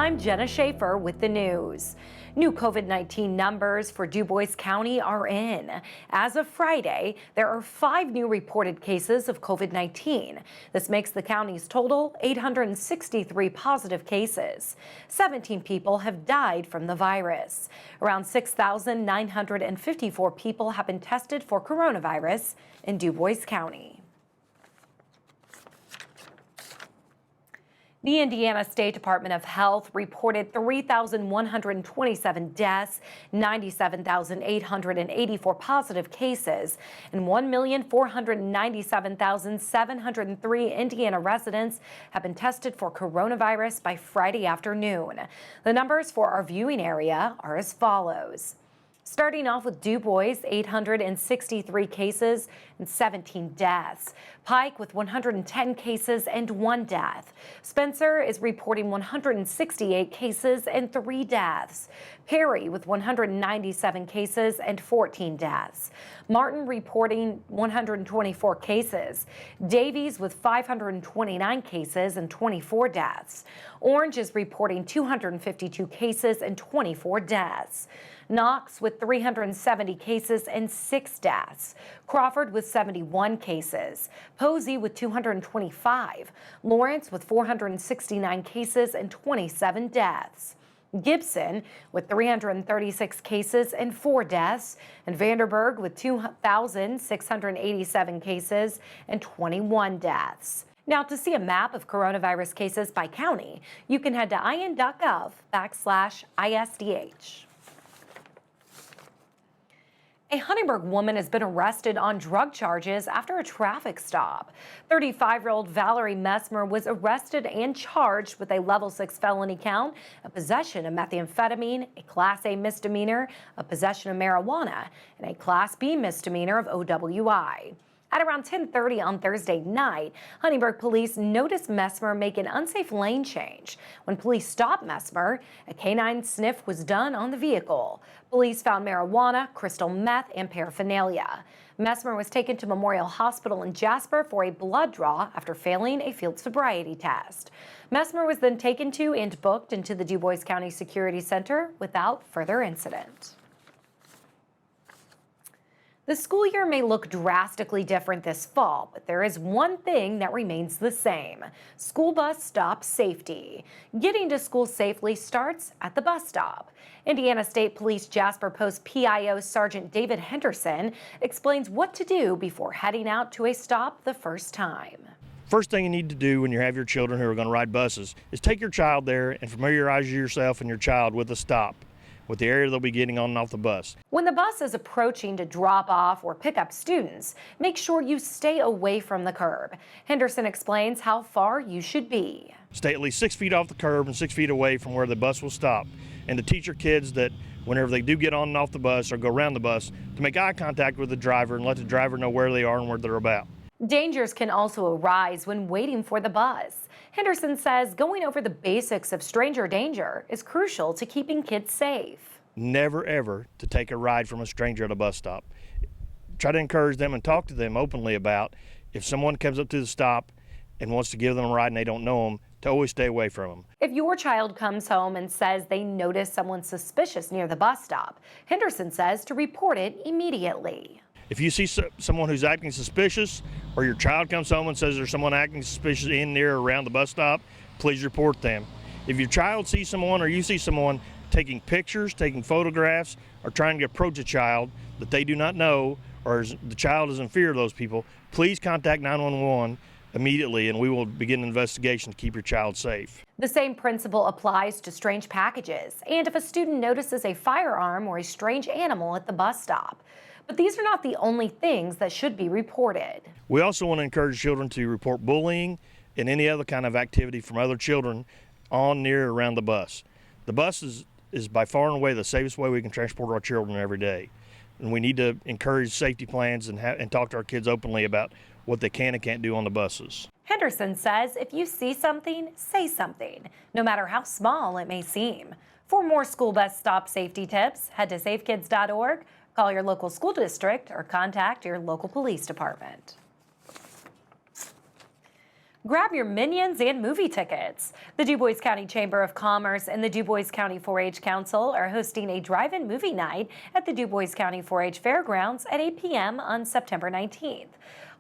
I'm Jenna Schaffer with the news. New COVID-19 numbers for DuBois County are in. As of Friday, there are 5 new reported cases of COVID-19. This makes the county's total 863 positive cases. 17 people have died from the virus. Around 6,954 people have been tested for coronavirus in DuBois County. The Indiana State Department of Health reported 3,127 deaths, 97,884 positive cases, and 1,497,703 Indiana residents have been tested for coronavirus by Friday afternoon. The numbers for our viewing area are as follows. Starting off with DuBois, 863 cases and 17 deaths. Pike with 110 cases and 1 death. Spencer is reporting 168 cases and 3 deaths. Perry with 197 cases and 14 deaths. Martin reporting 124 cases. Davies with 529 cases and 24 deaths. Orange is reporting 252 cases and 24 deaths. Knox with 370 cases and 6 deaths. Crawford with 71 cases. Posey with 225. Lawrence with 469 cases and 27 deaths. Gibson with 336 cases and 4 deaths, and Vanderburgh with 2,687 cases and 21 deaths. Now, to see a map of coronavirus cases by county, you can head to in.gov/ISDH. A Huntingburg woman has been arrested on drug charges after a traffic stop. 35-year-old Valerie Messmer was arrested and charged with a level 6 felony count of possession of methamphetamine, a Class A misdemeanor of possession of marijuana, and a Class B misdemeanor of OWI. At around 10:30 on Thursday night, Huntingburg police noticed Messmer make an unsafe lane change. When police stopped Messmer, a canine sniff was done on the vehicle. Police found marijuana, crystal meth, and paraphernalia. Messmer was taken to Memorial Hospital in Jasper for a blood draw after failing a field sobriety test. Messmer was then taken to and booked into the DuBois County Security Center without further incident. The school year may look drastically different this fall, but there is one thing that remains the same: school bus stop safety. Getting to school safely starts at the bus stop. Indiana State Police Jasper Post PIO Sergeant David Henderson explains what to do before heading out to a stop the first time. First thing you need to do when you have your children who are going to ride buses is take your child there and familiarize yourself and your child with the stop, with the area they'll be getting on and off the bus. When the bus is approaching to drop off or pick up students, make sure you stay away from the curb. Henderson explains how far you should be. Stay at least 6 feet off the curb and 6 feet away from where the bus will stop. And to teach your kids that whenever they do get on and off the bus or go around the bus, to make eye contact with the driver and let the driver know where they are and where they're about. Dangers can also arise when waiting for the bus. Henderson says going over the basics of stranger danger is crucial to keeping kids safe. Never ever to take a ride from a stranger at a bus stop. Try to encourage them and talk to them openly about if someone comes up to the stop and wants to give them a ride and they don't know them, to always stay away from them. If your child comes home and says they notice someone suspicious near the bus stop, Henderson says to report it immediately. If you see someone who's acting suspicious, or your child comes home and says there's someone acting suspicious in, near, or around the bus stop, please report them. If your child sees someone or you see someone taking pictures, taking photographs, or trying to approach a child that they do not know, or the child is in fear of those people, please contact 911 immediately and we will begin an investigation to keep your child safe. The same principle applies to strange packages and if a student notices a firearm or a strange animal at the bus stop. But these are not the only things that should be reported. We also want to encourage children to report bullying and any other kind of activity from other children on, near, or around the bus. The bus is by far and away the safest way we can transport our children every day. And we need to encourage safety plans and talk to our kids openly about what they can and can't do on the buses. Henderson says if you see something, say something, no matter how small it may seem. For more school bus stop safety tips, head to safekids.org, call your local school district, or contact your local police department. Grab your Minions and movie tickets. The Du Bois County Chamber of Commerce and the Du Bois County 4-H Council are hosting a drive-in movie night at the Du Bois County 4-H Fairgrounds at 8 p.m. on September 19th.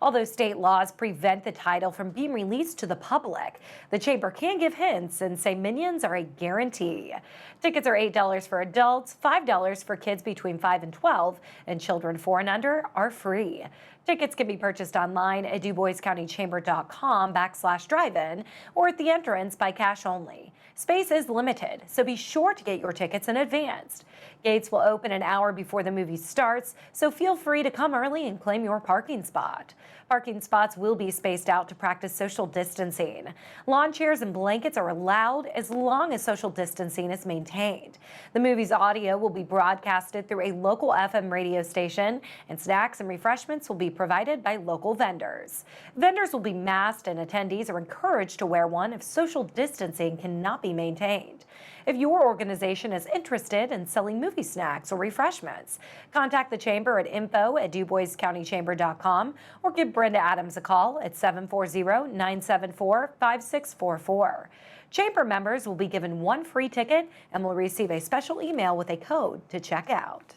Although state laws prevent the title from being released to the public, the chamber can give hints and say Minions are a guarantee. Tickets are $8 for adults, $5 for kids between 5 and 12, and children 4 and under are free. Tickets can be purchased online at DuBoisCountyChamber.com/drive-in or at the entrance by cash only. Space is limited, so be sure to get your tickets in advance. Gates will open an hour before the movie starts, so feel free to come early and claim your parking spot. Parking spots will be spaced out to practice social distancing. Lawn chairs and blankets are allowed as long as social distancing is maintained. The movie's audio will be broadcasted through a local FM radio station, and snacks and refreshments will be provided by local vendors. Vendors will be masked, and attendees are encouraged to wear one if social distancing cannot be maintained. If your organization is interested in selling movie snacks or refreshments, contact the chamber at info@DuBoisCountyChamber.com or give Brenda Adams a call at 740-974-5644. Chamber members will be given one free ticket and will receive a special email with a code to check out.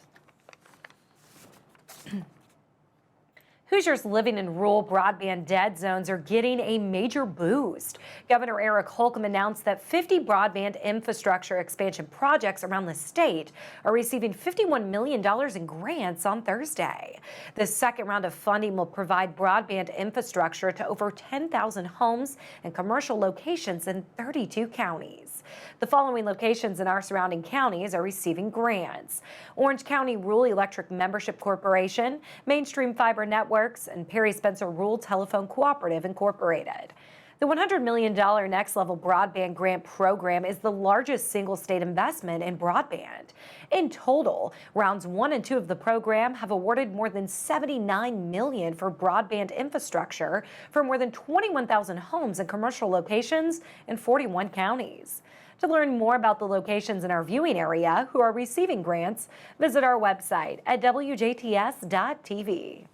Hoosiers living in rural broadband dead zones are getting a major boost. Governor Eric Holcomb announced that 50 broadband infrastructure expansion projects around the state are receiving $51 million in grants on Thursday. The second round of funding will provide broadband infrastructure to over 10,000 homes and commercial locations in 32 counties. The following locations in our surrounding counties are receiving grants: Orange County Rural Electric Membership Corporation, Mainstream Fiber Networks, and Perry Spencer Rural Telephone Cooperative Incorporated. The $100 million Next Level Broadband Grant Program is the largest single state investment in broadband. In total, rounds 1 and 2 of the program have awarded more than $79 million for broadband infrastructure for more than 21,000 homes and commercial locations in 41 counties. To learn more about the locations in our viewing area who are receiving grants, visit our website at WJTS.tv.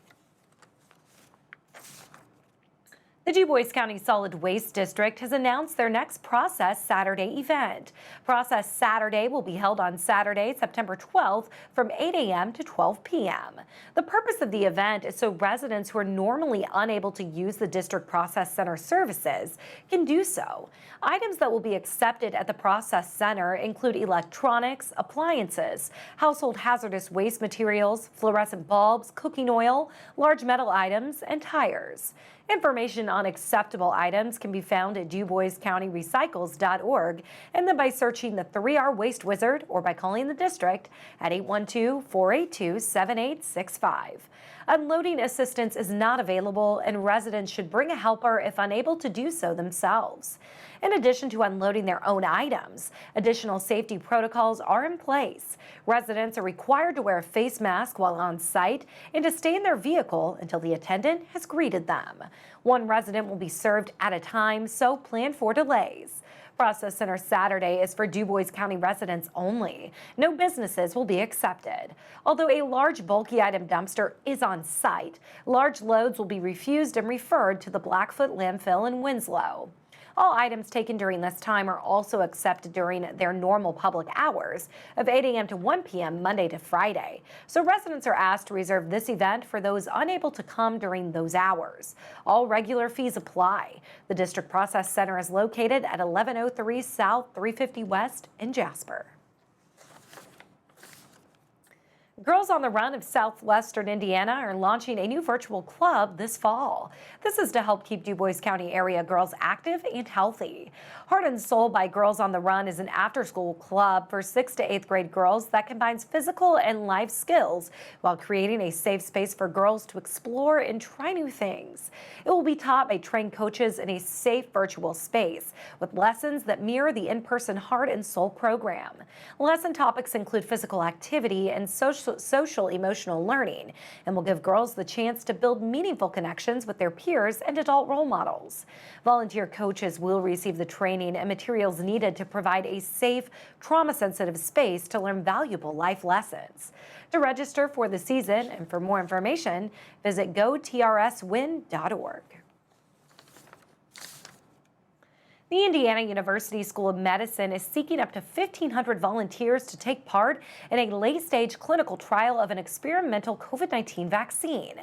The Du Bois County Solid Waste District has announced their next Process Saturday event. Process Saturday will be held on Saturday, September 12th from 8 a.m. to 12 p.m. The purpose of the event is so residents who are normally unable to use the District Process Center services can do so. Items that will be accepted at the Process Center include electronics, appliances, household hazardous waste materials, fluorescent bulbs, cooking oil, large metal items, and tires. Information on acceptable items can be found at DuBoisCountyRecycles.org and then by searching the 3R Waste Wizard or by calling the district at 812-482-7865. Unloading assistance is not available, and residents should bring a helper if unable to do so themselves. In addition to unloading their own items, additional safety protocols are in place. Residents are required to wear a face mask while on site and to stay in their vehicle until the attendant has greeted them. One resident will be served at a time, so plan for delays. Process Center Saturday is for Du Bois County residents only. No businesses will be accepted. Although a large bulky item dumpster is on site, large loads will be refused and referred to the Blackfoot landfill in Winslow. All items taken during this time are also accepted during their normal public hours of 8 a.m. to 1 p.m. Monday to Friday. So residents are asked to reserve this event for those unable to come during those hours. All regular fees apply. The District Process Center is located at 1103 South 350 West in Jasper. Girls on the Run of Southwestern Indiana are launching a new virtual club this fall. This is to help keep Du Bois County area girls active and healthy. Heart and Soul by Girls on the Run is an after-school club for 6th to 8th grade girls that combines physical and life skills while creating a safe space for girls to explore and try new things. It will be taught by trained coaches in a safe virtual space with lessons that mirror the in-person Heart and Soul program. Lesson topics include physical activity and social emotional learning, and will give girls the chance to build meaningful connections with their peers and adult role models. Volunteer coaches will receive the training and materials needed to provide a safe, trauma-sensitive space to learn valuable life lessons. To register for the season and for more information, visit gotrswin.org. The Indiana University School of Medicine is seeking up to 1,500 volunteers to take part in a late-stage clinical trial of an experimental COVID-19 vaccine.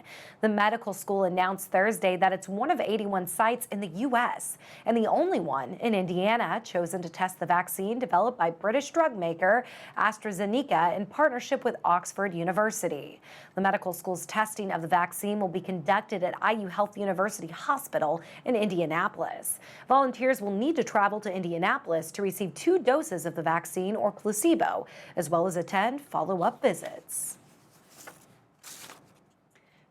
The medical school announced Thursday that it's one of 81 sites in the U.S. and the only one in Indiana chosen to test the vaccine developed by British drug maker AstraZeneca in partnership with Oxford University. The medical school's testing of the vaccine will be conducted at IU Health University Hospital in Indianapolis. Volunteers will need to travel to Indianapolis to receive 2 doses of the vaccine or placebo, as well as attend follow-up visits.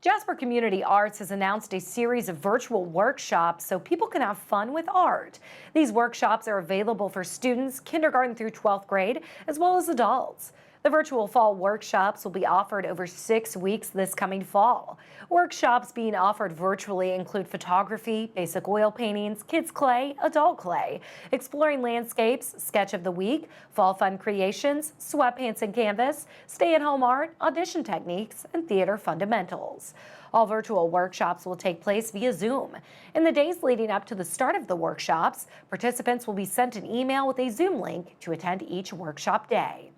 Jasper Community Arts has announced a series of virtual workshops so people can have fun with art. These workshops are available for students kindergarten through 12th grade, as well as adults. The virtual fall workshops will be offered over 6 weeks this coming fall. Workshops being offered virtually include photography, basic oil paintings, kids clay, adult clay, exploring landscapes, sketch of the week, fall fun creations, sweatpants and canvas, stay-at-home art, audition techniques, and theater fundamentals. All virtual workshops will take place via Zoom. In the days leading up to the start of the workshops, participants will be sent an email with a Zoom link to attend each workshop day.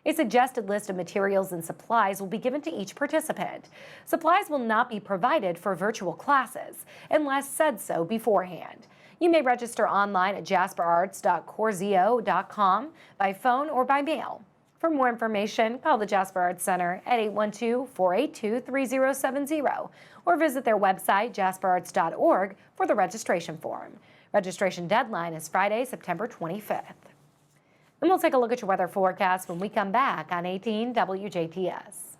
A suggested list of materials and supplies will be given to each participant. Supplies will not be provided for virtual classes unless said so beforehand. You may register online at jasperarts.corzio.com by phone or by mail. For more information, call the Jasper Arts Center at 812-482-3070 or visit their website, jasperarts.org, for the registration form. Registration deadline is Friday, September 25th. And we'll take a look at your weather forecast when we come back on 18 WJTS.